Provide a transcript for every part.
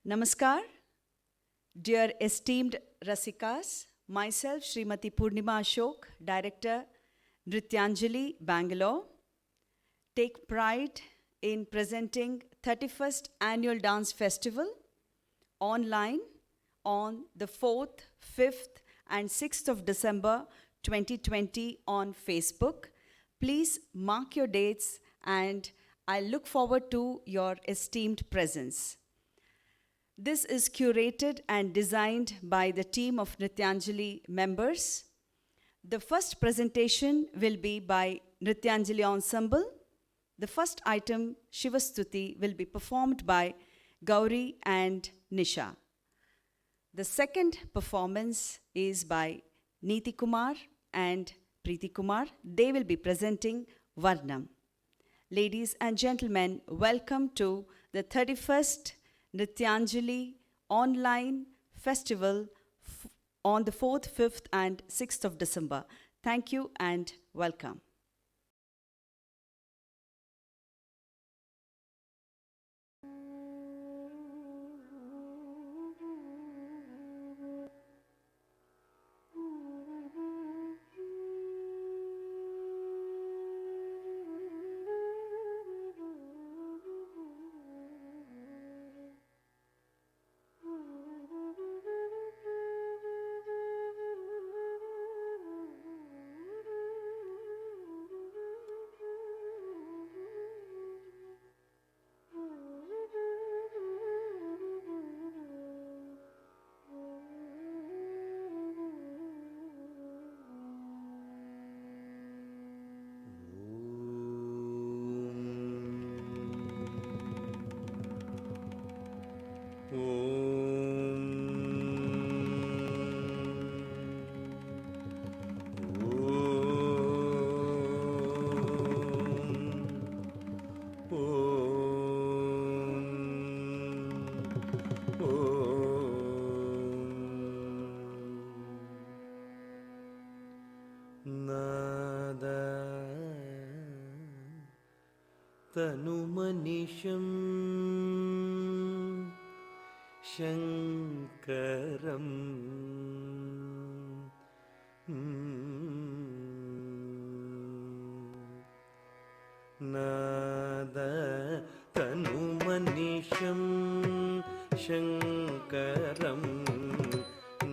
Namaskar, dear esteemed Rasikas, myself Srimati Purnima Ashok, Director, Nrityanjali, Bangalore, take pride in presenting 31st Annual Dance Festival online on the 4th, 5th and 6th of December 2020 on Facebook. Please mark your dates and I look forward to your esteemed presence. This is curated and designed by the team of Nrityanjali members. The first presentation will be by Nrityanjali Ensemble. The first item, Shivastuti, will be performed by Gauri and Nisha. The second performance is by Neeti Kumar and Preeti Kumar. They will be presenting Varnam. Ladies and gentlemen, welcome to the 31st Nrityanjali online festival on the 4th, 5th and 6th of December. Thank you and welcome. तनुमनिशं शङ्करं नाद तनुमनिशं शङ्करं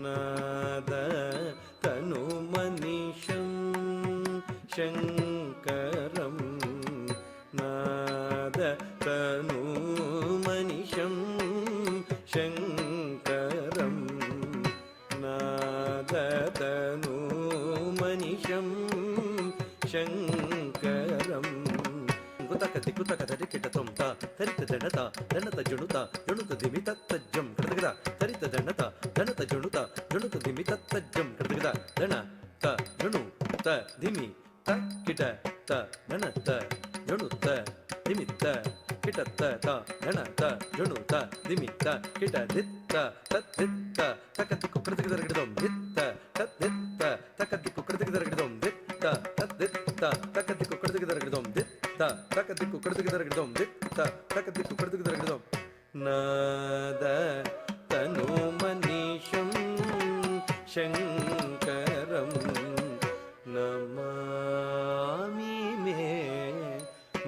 नाद तनुमनिशं शङ्करं नाद तनुमनिशं शङ्करं नाद तनुमनिशं शङ्करं कुतकति कुतकतरि किटतं ता तरित जनता जनत जुणुता जुणुत दिमि तत्तज्जं कृतगदा तरित जनता जनत जुणुता जुणुत दिमि तत्तज्जं कृतगदा जन त जुणु त दिमि त किट त जनत जुणुत दिमित्त किटत्त त जनत जुणुत दिमित्त किट दित्त तद्दित्त तकदिक्ಕು कृतगदरगिदं दित्त तद्दित्त तकदिक्ಕು कृतगदरगिदं दित्त तद्दित्त तकदिक्ಕು कृतगदरगिदं दित्त तकदिक्ಕು कृतगदरगिदं दित्त तकदिक्ಕು कृतगदरगिदं नाद तनुमनिशं शङ्करं नमामि मे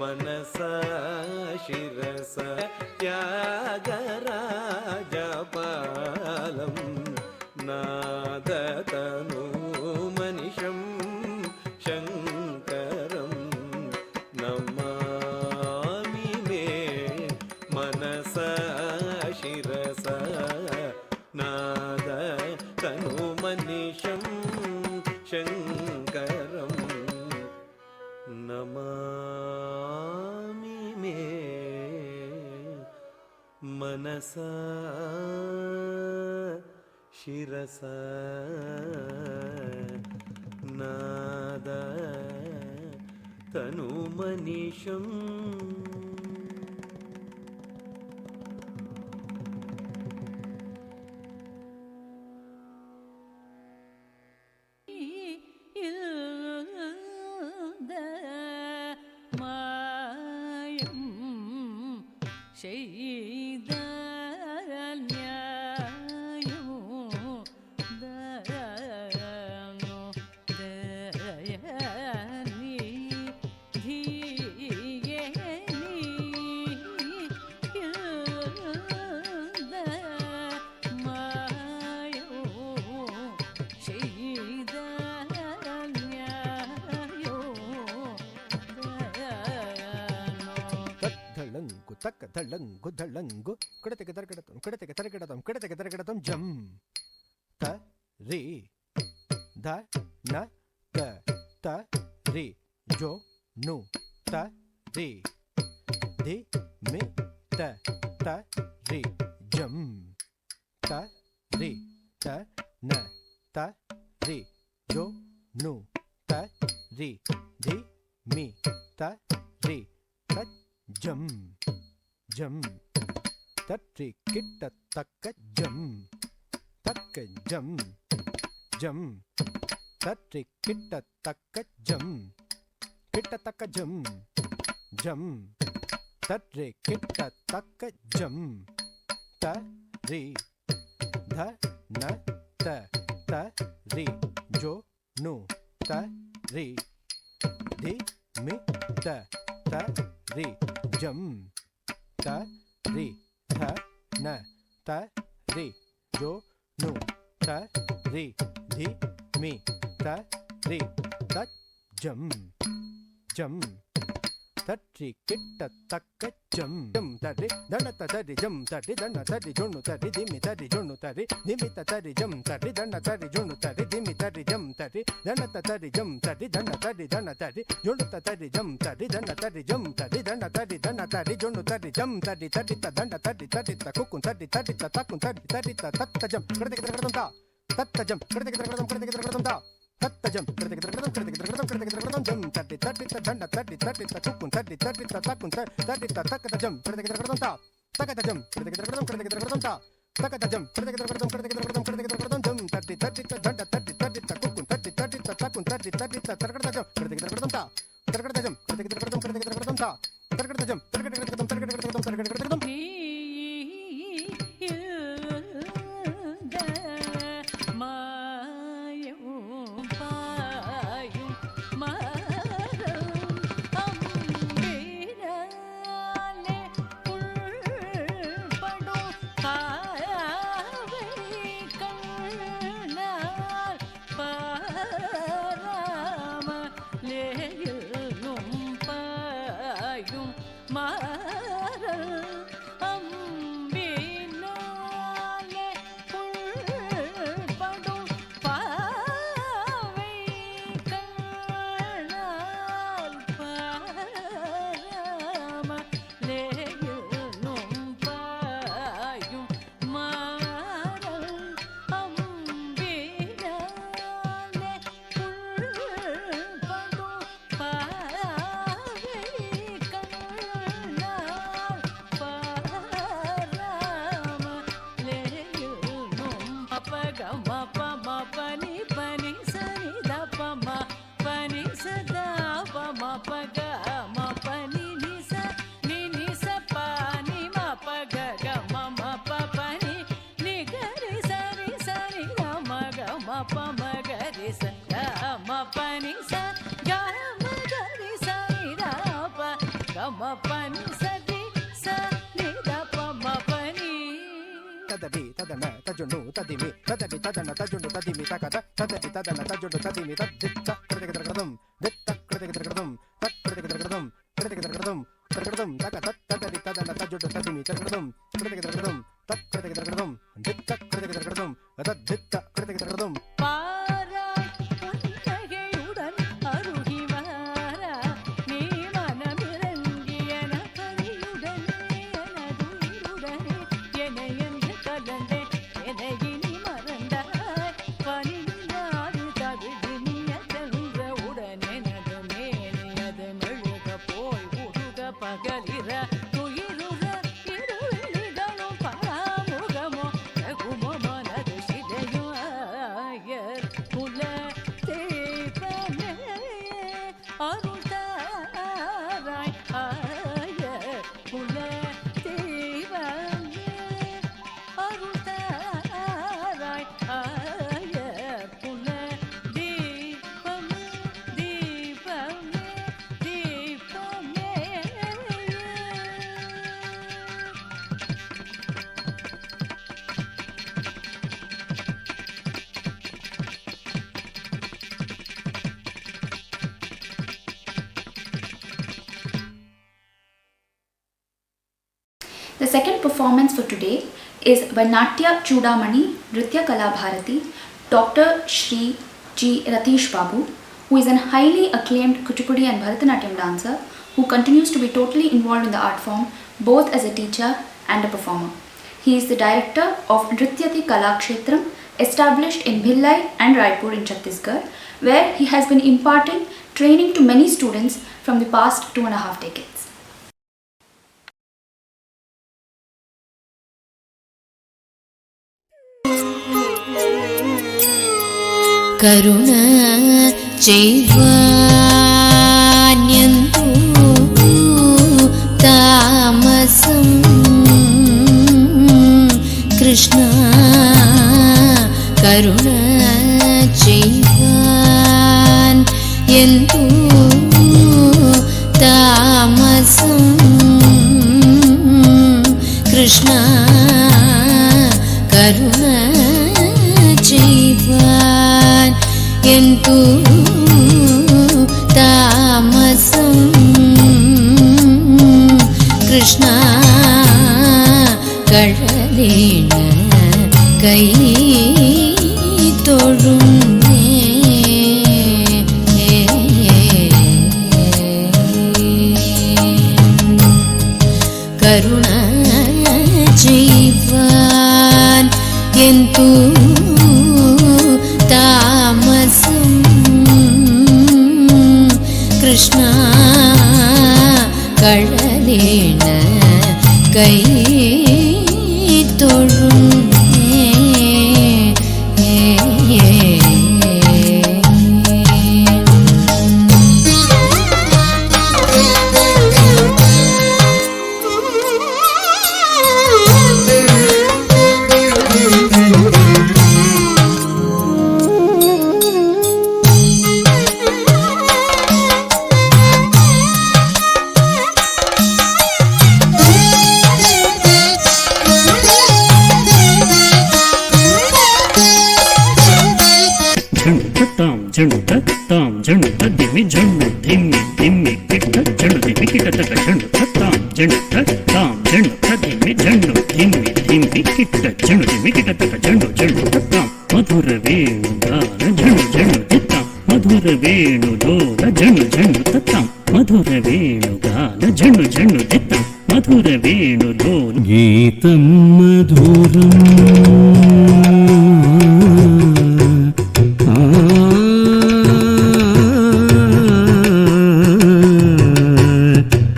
मनसा शिरस त्यागराजपालं नाद तनुमनिशं शङ्करं नमामि मे मनसा शिरस नाद तनुमनिशं शङ्करं नमामि मे मनसा शिरसा नाद तनुमनिशं செய்த தக்க தள்ளங்கு தள்ளங்கு கிடத்துக்கு தரக்கிடத்தும் கிடத்துக்கு தரக்கிடத்தும் கிடத்துக்கு தரக்கிடத்தும் ஜம் த ரீ த ந த த ரீ ஜோ நு த ரீ தி மி த த ரீ ஜம் த ரீ த ந த ரீ ஜோ நு த ரீ தி மி த ரீ த ஜம் ஜம் தற்றி கிட்ட தக்க ஜம் தக்க ஜம் ஜம் தற்றி கிட்ட தக்க ஜம் கிட்ட தக்க ஜம் ஜம் தற்றி கிட்ட தக்க ஜம் த ரீ த ந த த ரீ ஜோ நு த ரீ தி மி த த ரீ ஜம் த ரீ த ந த ரீ ஜோ நு த ரீ தி மி த ரீ த ஜம் ஜம் தற்றி கிட்ட தக்க ஜம் ஜம் தரி தனத தரி ஜம் தரி தன தரி ஜொண்ணு தரி திமி தரி ஜொண்ணு தரி நிமித்த தரி ஜம் தரி தன தரி ஜொண்ணு தரி திமி தரி ஜம் தரி தனத தரி ஜம் தரி தன தரி தன தரி ஜொண்ணு தரி ஜம் தரி தன தரி ஜம் தரி தன தரி தன தரி ஜொண்ணு தரி ஜம் தரி தரி தன தரி தரி குக்கு தரி தரி தக்கு தரி தரி தத்த ஜம் கிடக்கு கிடக்கும் தா தத்த ஜம் கிடக்கு கிடக்கும் தா தத்தஜம் கிடதம் ஜம் தட்டி தட்டி தண்ட தட்டி தட்டி தக்குன் தட்டி தட்டி தக்குன் தட்டி தக்கதஜம் கிடதம் தா தக்கதஜம் கிடதம் தா தக்கதஜம் கிடதம் ஜம் தட்டி தட்டி தண்ட தட்டி தட்டி தக்குன் தட்டி தட்டி தக்குன் தட்டி தட்டி தக்கதஜம் கிடதம் தா தக்கதஜம் கிடதம் தா தக்கதஜம் கிடதம் ததடி ததன தஜுனு ததிமி ததடி ததன தஜுனு ததிமி தகத ததடி ததன தஜுனு ததிமி தத்தித்த கிருதகிருதம் தித்த கிருதகிருதம் தத் கிருதகிருதம் கிருதகிருதம் கிருதகிருதம் தக ததடி ததன தஜுனு ததிமி தகிருதம் கிருதகிருதம் தத் கிருதகிருதம் தித்த கிருதகிருதம் தத்தித்த கிருதகிருதம் பகலிர துயிலுற இருளில் second performance for today is by Natya Chudamani Nritya Kala Bharati, Dr. Shri G. Ratish Babu, who is a highly acclaimed Kuchipudi and Bharatanatyam dancer who continues to be totally involved in the art form both as a teacher and a performer. He is the director of Nrityati Kalakshetram, established in Bhillai and Raipur in Chhattisgarh, where he has been imparting training to many students from the past 2.5 decades. కరుణ చైవాన్యంతు తామసం కృష్ణ కరుణ చైవాన్ ఎంతు తామసం కృష్ణ కరుణ చైవాన్ ఎంతు తామసం కృష్ణ కళలేణ కై తొడునే కరుణ జీవాన్ ఎంతు తామసం కృష్ణ కళలేణ కై తొడునే తాం జండు దిమి జండు ధిమ్మి ధిమ్మి కిట్ట జండు దిమి కిట తక జండు తాం జండు తాం జండు దిమి జండు ధిమ్మి ధిమ్మి కిట్ట జండు దిమి కిట తక జండు జండు తాం మధుర వేణు గాన జండు జండు దిత్తాం మధుర వేణు లోల జండు జండు తాం మధుర వేణు గాన జండు జండు దిత్తాం మధుర వేణు లోల గీతం మధురం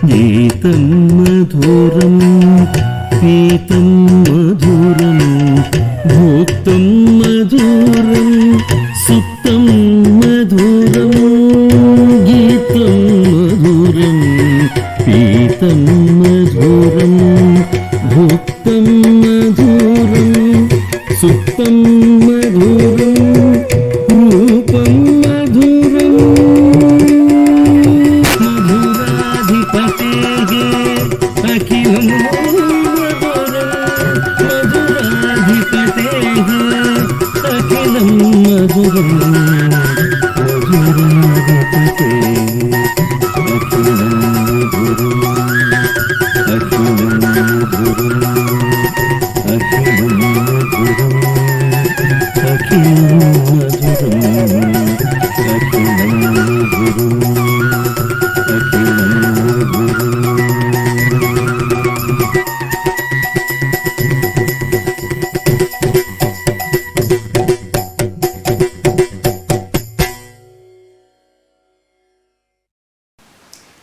గీతం మధురం పీతం మధురం భూక్తం మధురం సుప్తం మధురం గీతం మధురం పీతం మధురం భూక్తం మధురం సుప్తం మధురం రూపం మధురం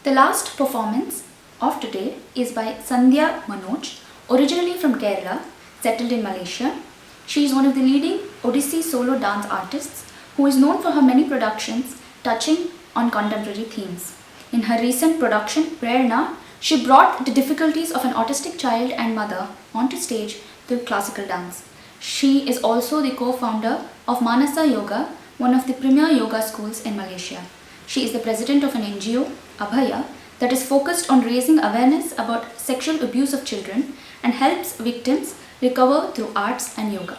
The last performance of today is by Sandhya Manoj, originally from Kerala, settled in Malaysia. She is one of the leading Odissi solo dance artists who is known for her many productions touching on contemporary themes. In her recent production, Prerna, she brought the difficulties of an autistic child and mother onto stage through classical dance. She is also the co-founder of Manasa Yoga, one of the premier yoga schools in Malaysia. She is the president of an NGO, Abhaya, that is focused on raising awareness about sexual abuse of children and helps victims recover through arts and yoga.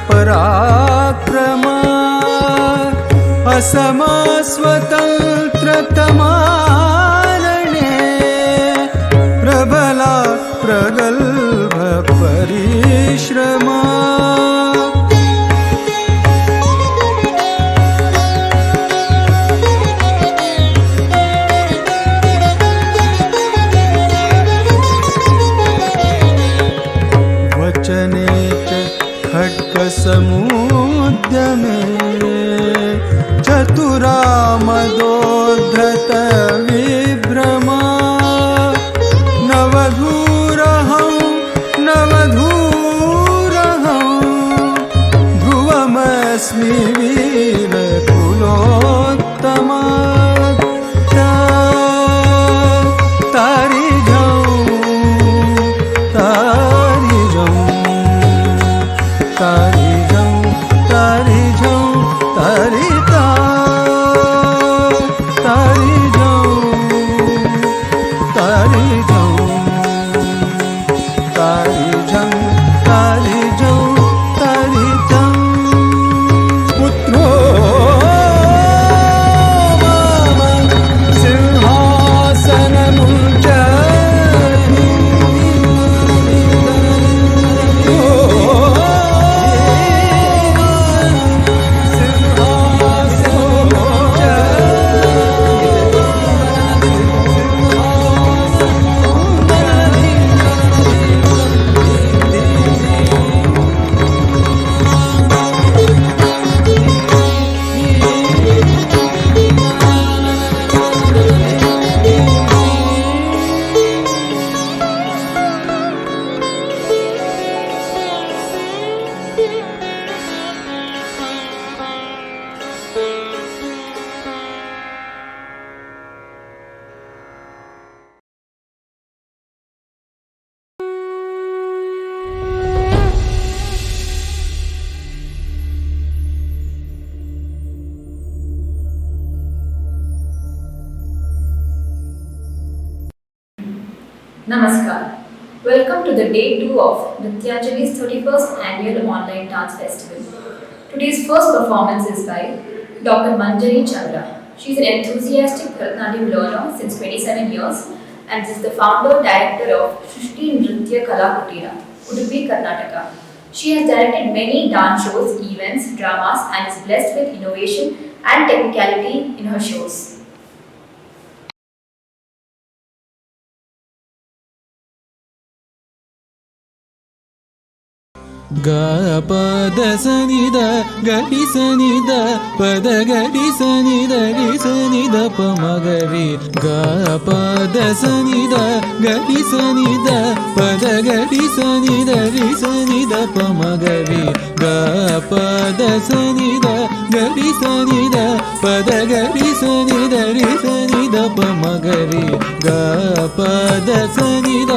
पराक्रमा Asma स्वतन्त्रतमारणे प्रबला प्रगल्भ परिश्रमा वचने च खड्गसमुद्यमे चतुरा मदोद्धत विभ्रमा नवधूरहं ध्रुवमस्मि वीरकुलोत्तमा Namaskar. Welcome to the day 2 of Nrityanjali's 31st annual online dance festival. Today's first performance is by Dr. Manjari Chandra. She is an enthusiastic Bharatanatyam learner since 27 years and is the founder director of Shrishti Nritya Kala Kutira, Udupi, Karnataka. She has directed many dance shows, events, dramas and is blessed with innovation and technicality in her shows. ಗ ಪದ ಸನಿದ ಗರಿ ಸನಿದ ಪದ ಗರಿ ಸನಿದ ರಿ ಸನಿದ ಪ ಮಗರಿ ಗ ಪದ ಸನಿದ ಗರಿ ಸನಿದ ಪದ ಗರಿ ಸನಿದ ರಿ ಸನಿದ ಪ ಮಗರಿ ಗ ಪದ ಸನಿದ ಗರಿ ಸನಿದ ಪದ ಗರಿ ಸನಿದ ರಿ ಸನಿದ ಪ ಮಗರಿ ಗ ಪದ ಸನಿದ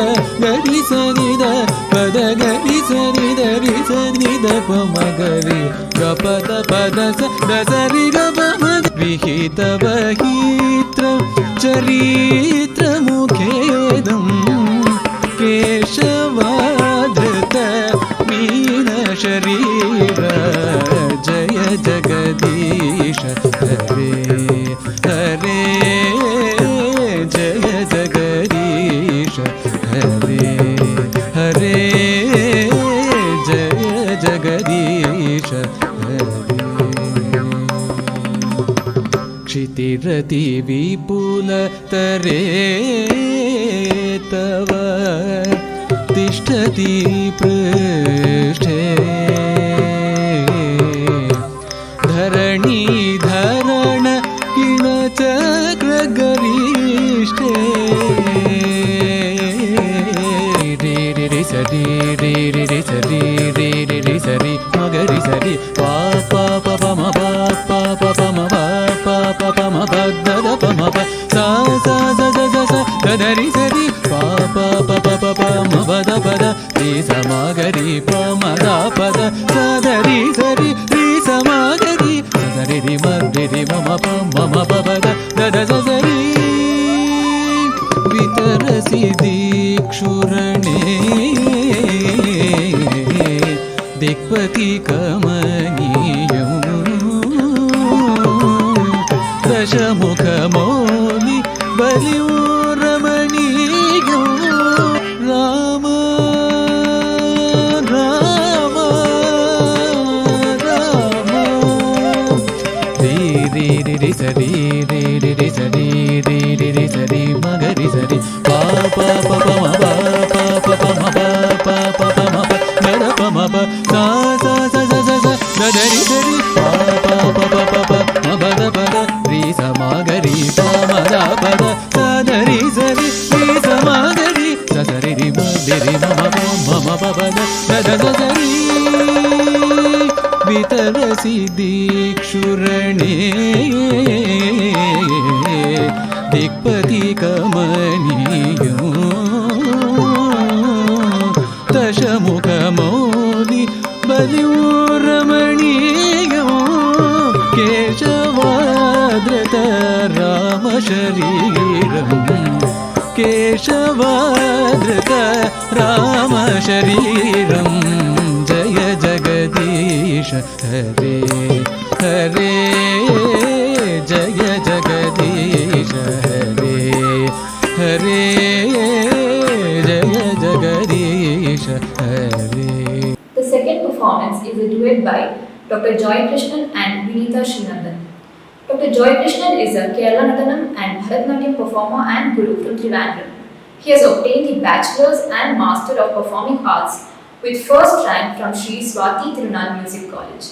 ಗರಿ ಸನಿದ ಪದ ಗರಿ ಸನಿದ ರಿ ಸನಿದ ಪ ಮಗರಿ ಗ ಪದ ಪದ ಸ ದ ಸರಿ ಗ ಪ ಮ ವಿಹಿತ ವಹಿತ್ರ ಚರಿತ್ರ ಮುಖೇದಂ ಕೇಶವಾಧೃತ ಮೀನ ಶರೀರ ಜಯ ಜಗದೀಶ ಹರೇ ಹರೇ ಜಯ ಜಗದೀಶ ಹರೇ ಹರೇ ಜಯ ಜಗದೀಶ ಹರೇ क्षितिरति विपुल तरे तव तिष्ठति पृष्ठे धरणी धरण किणचक्रगरिष्ठे रे रे रे सरि रे रे रे सरि रे रे रे सरि मगरि सरि पा पा प प म पा पा प प म पा पा प प म प द द प म प सा सा द द द सा द द रि सरि पा पा प प प प म प द प द रि स म ग रि प म द प द सा द रि सरि रि स म ग रि स द रि रि म रि रि म म प म म प प द द द स स रि वितरसि दीक्षुरणे दिक्प दिक्पति कमनीयं दशमुखमौलि बलिं रमणीयं राम राम राम रे रे रे रे सरी रे रे रे सरी रे रे रे सरी मगरि सरी पा पा पा पा म पा पा पा पा म पा पा पा पा म पा ग प म प सा सा सा सा सा सा ग ध रि सरी पा पा पा पा पा पा म प द प द रि स म ग रि प म द प द सा ध रि सरी रि स म ग रि स स रि रि म रि रि म म प प द ग ध ग ग रि वितरसि दीक्षुरणे दिक्पति कमनीयं दशमुखमौलि बलिं रमणीयं केशवाद्रत रामशरीरं केशवाद्रत रामशरीरं जय जगदीश हरे हरे जय जगदीश हरे हरे जय जगदीश हरे. The second performance is a duet by Dr. Joy Krishnan and Vinita Srinandan. Dr. Joy Krishnan is a Kerala Nadanam and Bharatanatyam performer and guru from Trivandrum. He has obtained the Bachelor's and Master of Performing Arts with first rank from Sri Swati Tirunal Music College.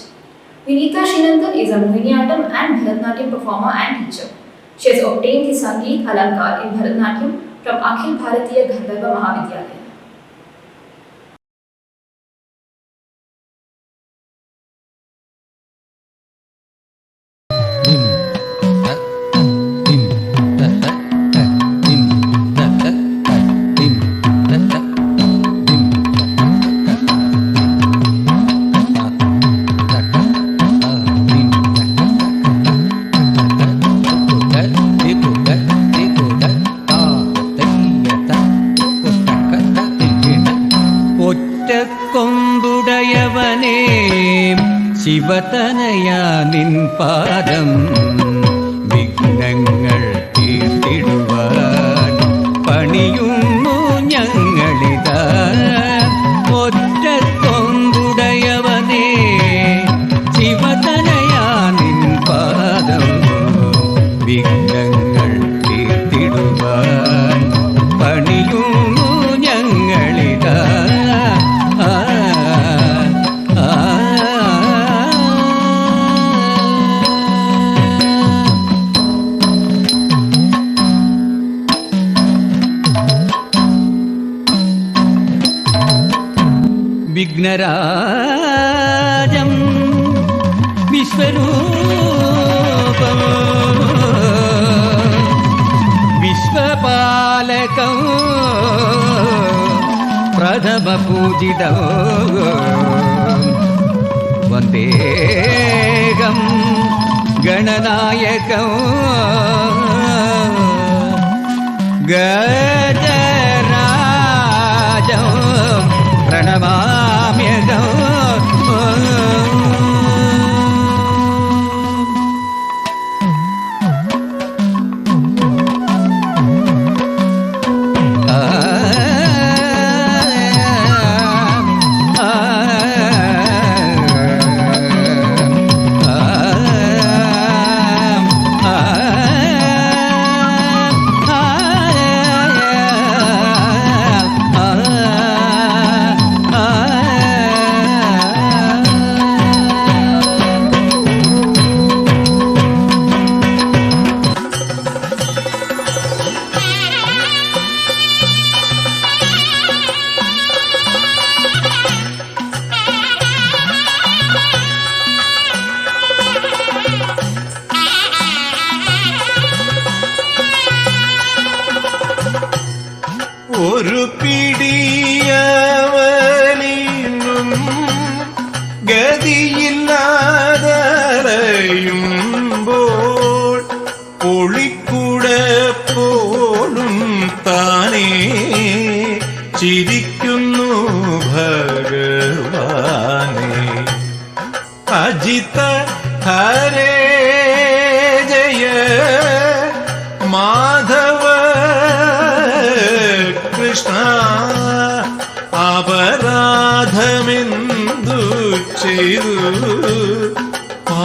Vinita Srinandan is a Mohiniyattam and Bharatanatyam performer and teacher. She has obtained the Sangeet Alankar in Bharatanatyam from Akhil Bharatiya Gandharva Mahavidyalaya. ഒറ്റക്കൊമ്പുടയവനേ ശിവതനയാ നിൻ പാദം വിഘ്നങ്ങൾ തീർത്തിടുവാൻ പണിയുന്നു ഞങ്ങളിതാ. ഒറ്റക്കൊമ്പുടയവനേ ശിവതനയാ നിൻ പാദം വിഘ്നങ്ങൾ തീർത്തിടുവാൻ പണിയുന്നു ഞങ്ങളിതാ. വിഘ്നരാജം വിശ്വരൂപം വിശ്വപാലകം പ്രഥമപൂജിതം വന്ദേഹം ഗണനായകം ഗജരാജം പ്രണമാമ്യകം.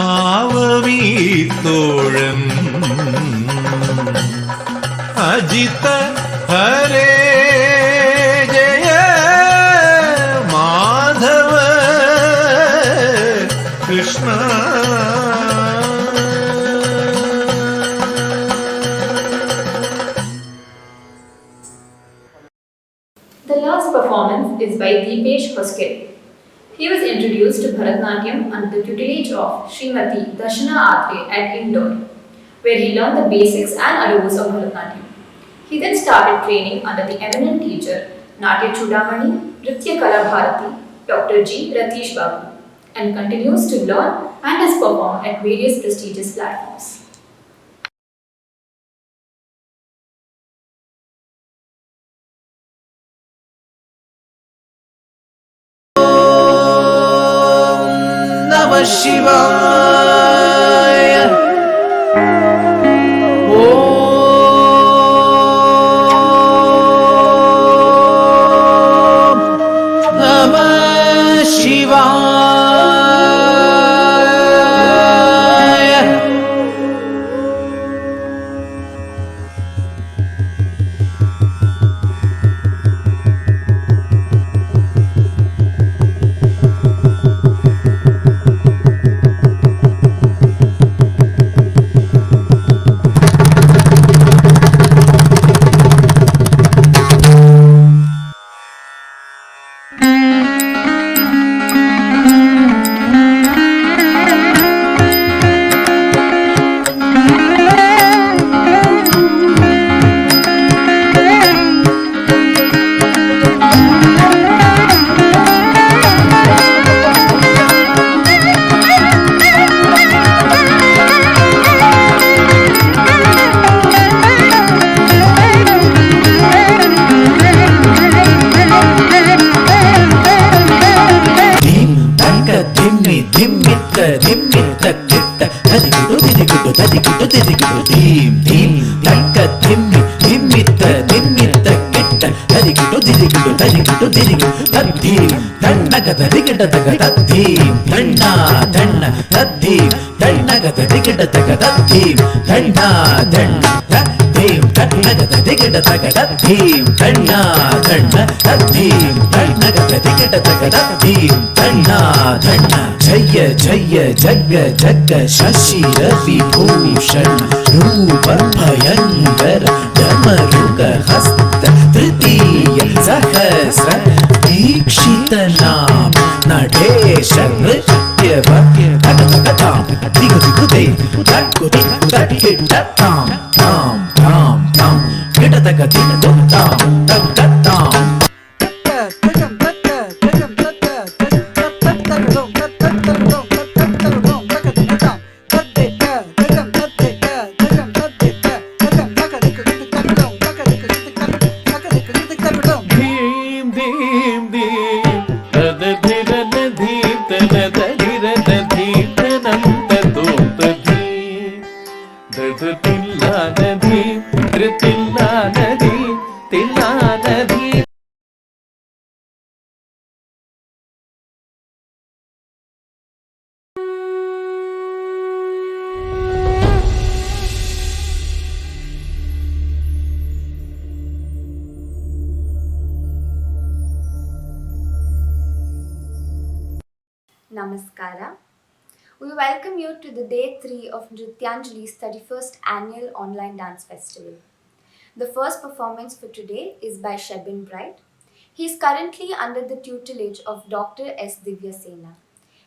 ഭാവമീ തോഴൻ അജിത ഹരേ Jaya Madhava Krishna. The last performance is by Deepesh Hoskell. He was introduced to Bharatanatyam under the tutelage of Srimati Darshana Atre at Indore, where he learned the basics and arose of Bharatanatyam. He then started training under the eminent teacher Natya Chudamani, Nritya Kala Bharati, Dr. G. Ratish Babu, and continues to learn and has performed at various prestigious platforms. Namah Shivaya. Om Namah Shivaya. जय जय जग जग शशि रवि भूषण रूप भयंकर डमरुक हस्त तृतीय सहस्र दीक्षित नाम नटेश नृत्य भक्ताम दिगु दिगु दे तक्कु तक्किट ताम ताम ताम ताम गिटतक दिगु ताम तक ताम. Namaskara. We welcome you to the day 3 of Nrityanjali's 31st annual online dance festival. The first performance for today is by Shebin Bright. He is currently under the tutelage of Dr. S. Divya Sena.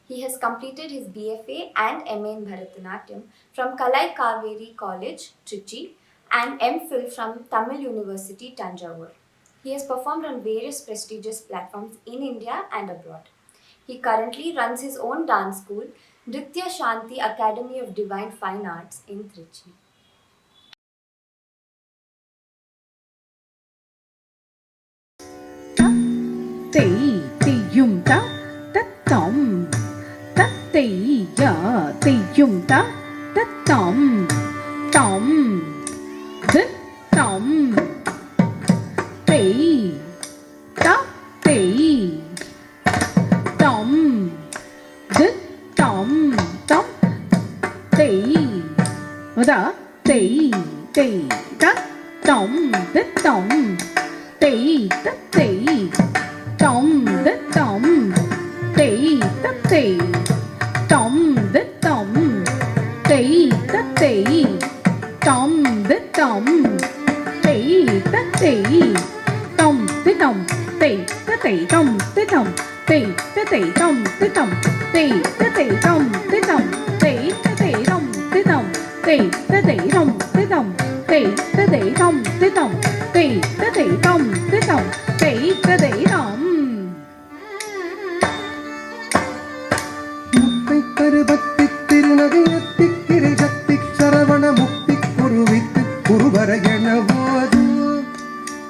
He has completed his BFA and MA in Bharatanatyam from Kalai Kaveri College, Trichy, and MPhil from Tamil University, Tanjavur. He has performed on various prestigious platforms in India and abroad. He currently runs his own dance school, Nritya Shanti Academy of Divine Fine Arts in Trichy. tei da tei tei da tom da tom tei da tei tom da tom tei da tei tom da tom tei da tei tom da tom tei da tei tom da tom tei da tei tom da tom tei da tei tom da tom tei da tei tom da tom tei da tei tom da tom tei da tei tom da tom tei da tei tom da tom tei da tei tom da tom tei da tei tom. முத்தை பருவத்தி திருநகையத்தி கிரிஜத்தி சரவண முக்தி குருவித்து குருவர எனவோது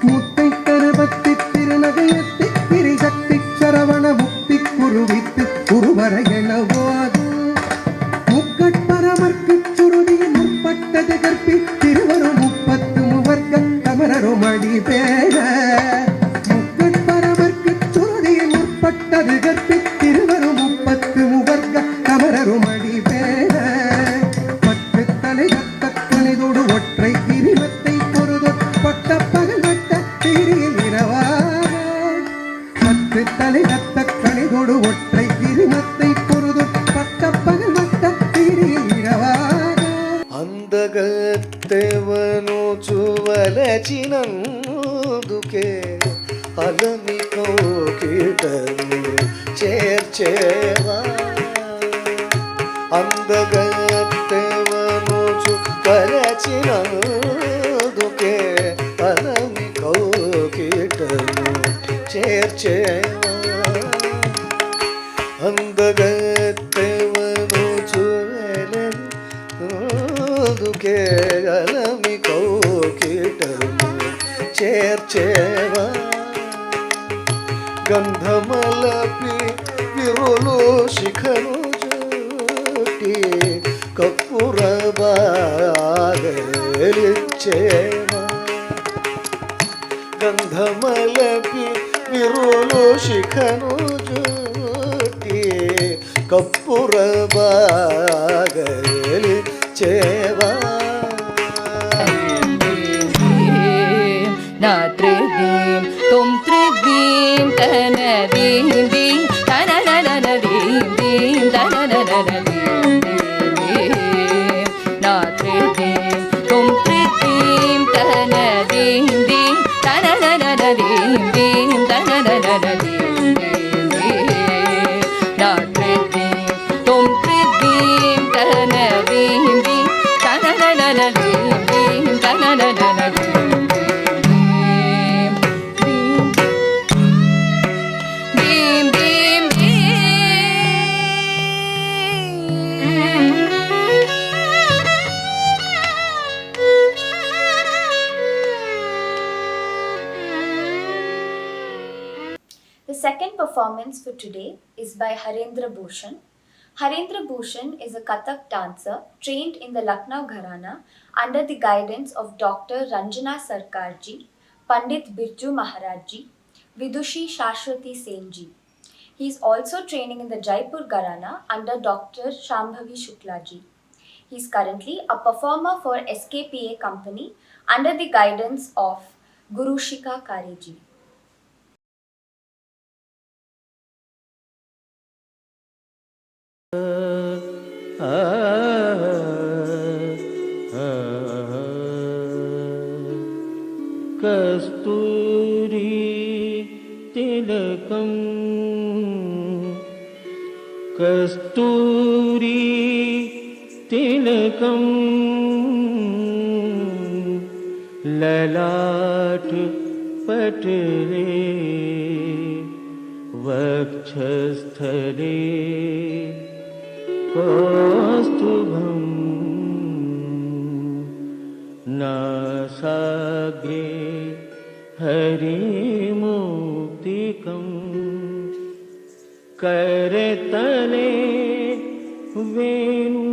முத்தை பருவத்தி திருநகையத்தி கிரிஜத்தி சரவண முக்தி குருவித்து குருவர எனவோது முக்கட்பரமர்க்கு சுருதி முற்பட்டது கற்பி திருவரும் 30 முவர்க்க கமரரும் அடி பேர முக்கட்பரமர்க்கு சுருதி முற்பட்டது கற்பி திருவரும் 30 முவர்க்க கமரரும் அடி பேர 10 தலை ரத்த கணிதோடு ஒற்றை கிரிமத்தை பொருது பட்ட பகல் வட்ட திரியில் இரவாக 10 தலை ரத்த கணிதோடு ஒற்றை கிரிமத்தை பொருது பட்ட பகல் வட்ட திரியில் இரவாக అందగత్తెవను చువలచినందుకే అలమి కోకిటను చేర్చేవా అందగత్తెవను చువలచినందుకే అలమి కోకిటను చేర్చేవా అందగత్తెవను దుకే అలమి కౌకిటము చేర్చేవా గంధమలపి విరులు శిఖను జుటి కప్పుర బాగలిచ్చేవా గంధమలపి విరులు శిఖను జుటి కప్పుర బాగలి చేవా నా త్రిదీం తుం త్రిదీం తన దీం దీం తన నన దీం దీం తన నన దీం దీం నా త్రిదీం తుం త్రిదీం తన దీం దీం తన నన దీం దీం తన నన దీం దీం నా త్రిదీం తుం త్రిదీం తన దీం దీం తన నన దీం దీం తన నన దీం The second performance for today is by Harendra Bhushan. Harendra Bhushan is a Kathak dancer trained in the Lucknow Gharana under the guidance of Dr. Ranjana Sarkarji, Pandit Birju Maharajji, Vidushi Shashwati Senji. He is also training in the Jaipur Gharana under Dr. Shambhavi Shuklaji. He is currently a performer for SKPA company under the guidance of Guru Shika Kareji. कस्तूरी तिलकम कस्तूरी तिलकम ललाट पटले वक्षस्थले कौस्तुभं नासाग्रे हरिमुक्तिकं करतले वेणु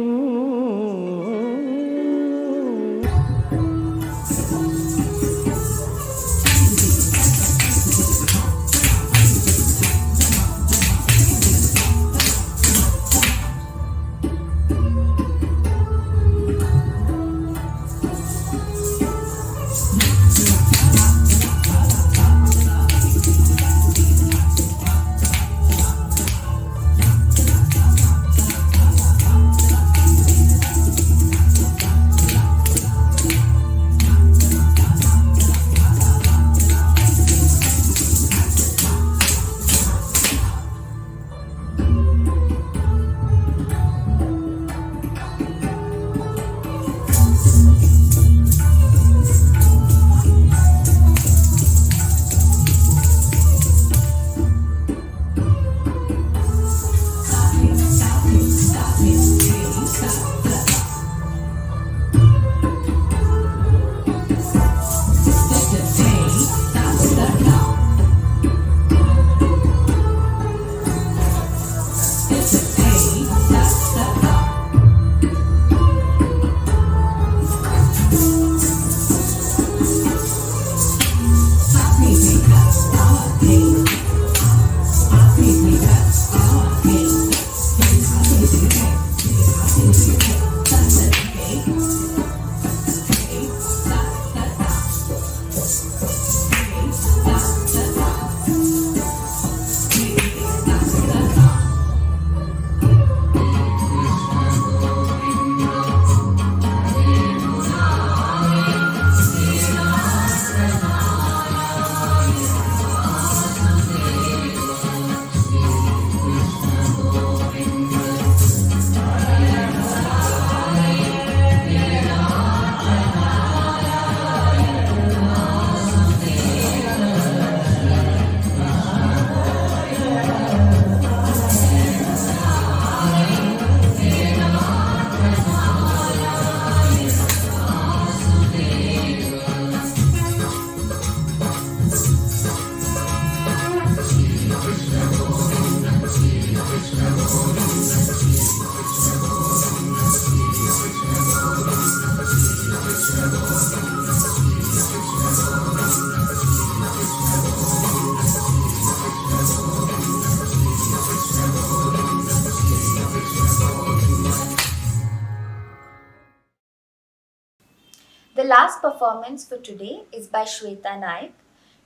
The last performance for today is by Shweta Nayak.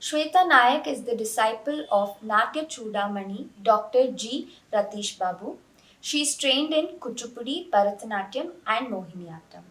Shweta Nayak is the disciple of Natya Chudamani, Dr. G. Ratish Babu. She is trained in Kuchipudi, Bharatanatyam and Mohiniyattam.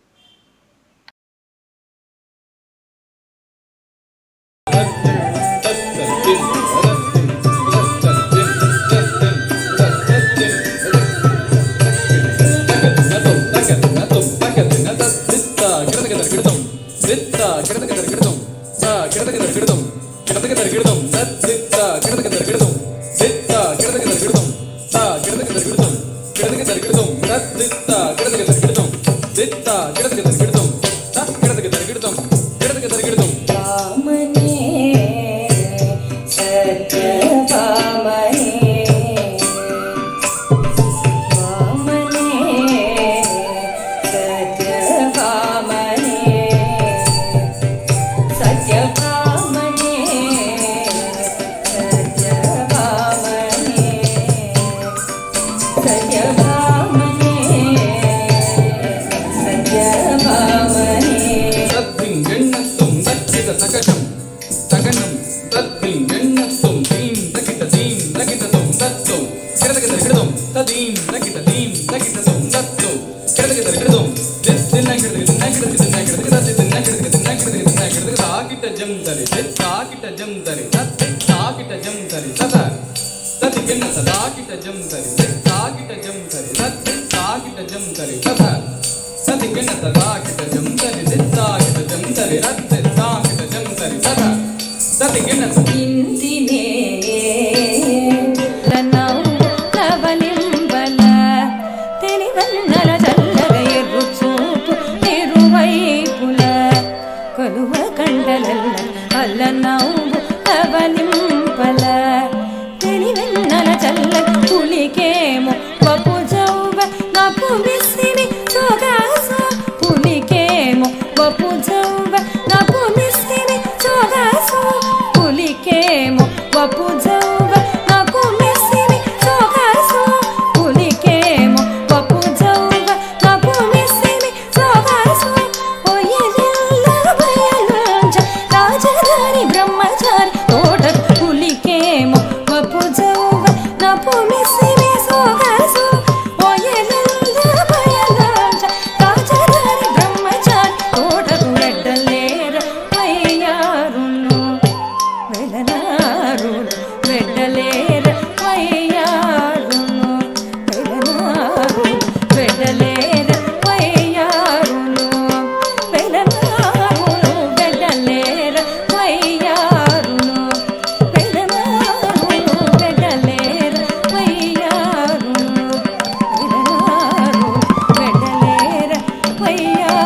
Vaya